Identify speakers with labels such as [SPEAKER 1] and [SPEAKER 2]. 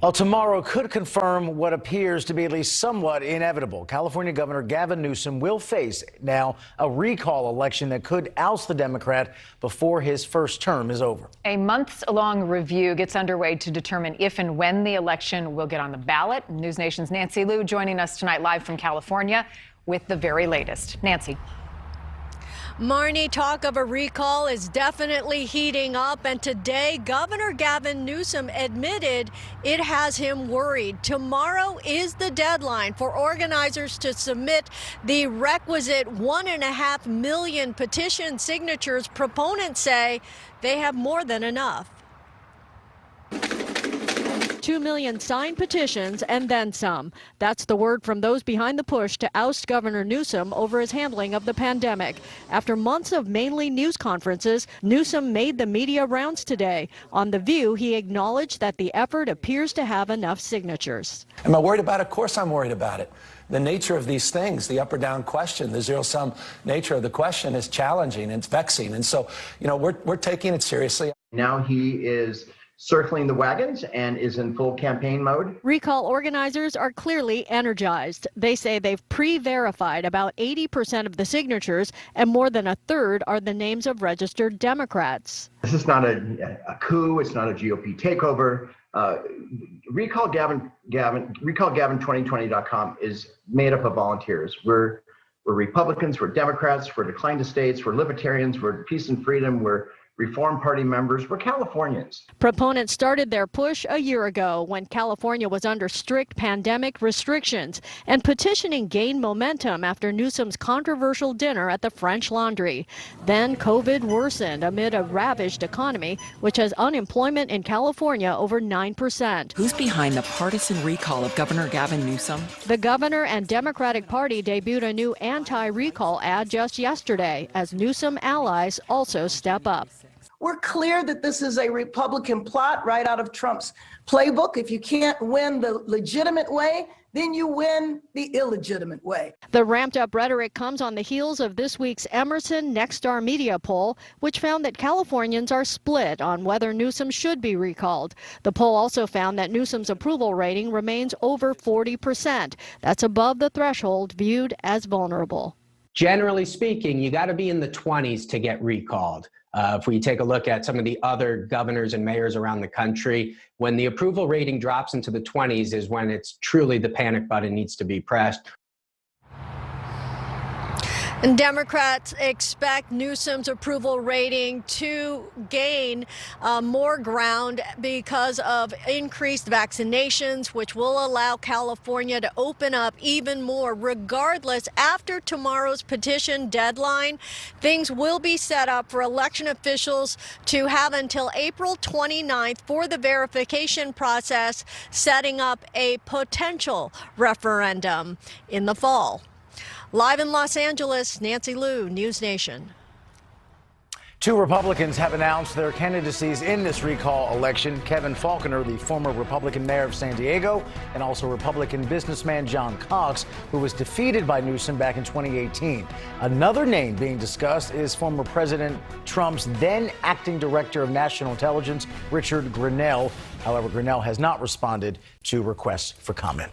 [SPEAKER 1] Well, tomorrow could confirm what appears to be at least somewhat inevitable. California Governor Gavin Newsom will face now a recall election that could oust the Democrat before his first term is over.
[SPEAKER 2] A months-long review gets underway to determine if and when the election will get on the ballot. NewsNation's Nancy Liu joining us tonight live from California with the very latest. Nancy.
[SPEAKER 3] Marnie, talk of a recall is definitely heating up, and today Governor Gavin Newsom admitted it has him worried. Tomorrow is the deadline for organizers to submit the requisite 1.5 million petition signatures. Proponents say they have more than enough. 2 million signed petitions and then some. That's the word from those behind the push to oust Governor Newsom over his handling of the pandemic. After months of mainly news conferences, Newsom made the media rounds today. On The View, he acknowledged that the effort appears to have enough signatures.
[SPEAKER 4] Am I worried about it? Of course I'm worried about it. The nature of these things, the up or down question, the zero-sum nature of the question is challenging and it's vexing. And so, we're taking it seriously.
[SPEAKER 5] Now he is circling the wagons and is in full campaign mode.
[SPEAKER 3] Recall organizers are clearly energized. They say they've pre-verified about 80% of the signatures, and more than a third are the names of registered Democrats.
[SPEAKER 5] This is not a coup. It's not a GOP takeover. Recallgavin2020.com is made up of volunteers. We're Republicans, we're Democrats, we're Decline to States, we're Libertarians, we're Peace and Freedom, we're Reform Party members, we're Californians.
[SPEAKER 3] Proponents started their push a year ago when California was under strict pandemic restrictions, and petitioning gained momentum after Newsom's controversial dinner at the French Laundry. Then COVID worsened amid a ravaged economy, which has unemployment in California over 9%.
[SPEAKER 6] Who's behind the partisan recall of Governor Gavin Newsom?
[SPEAKER 3] The governor and Democratic Party debuted a new anti-recall ad just yesterday, as Newsom allies also step up.
[SPEAKER 7] We're clear that this is a Republican plot right out of Trump's playbook. If you can't win the legitimate way, then you win the illegitimate way.
[SPEAKER 3] The ramped-up rhetoric comes on the heels of this week's Emerson Nexstar Media poll, which found that Californians are split on whether Newsom should be recalled. The poll also found that Newsom's approval rating remains over 40%. That's above the threshold viewed as vulnerable.
[SPEAKER 8] Generally speaking, you got to be in the 20s to get recalled. If we take a look at some of the other governors and mayors around the country, when the approval rating drops into the 20s is when it's truly the panic button needs to be pressed.
[SPEAKER 3] And Democrats expect Newsom's approval rating to gain more ground because of increased vaccinations, which will allow California to open up even more. Regardless, after tomorrow's petition deadline, things will be set up for election officials to have until April 29th for the verification process, setting up a potential referendum in the fall. Live in Los Angeles, Nancy Liu, NewsNation.
[SPEAKER 1] Two Republicans have announced their candidacies in this recall election. Kevin Faulconer, the former Republican mayor of San Diego, and also Republican businessman John Cox, who was defeated by Newsom back in 2018. Another name being discussed is former President Trump's then acting director of national intelligence, Richard Grenell. However, Grenell has not responded to requests for comment.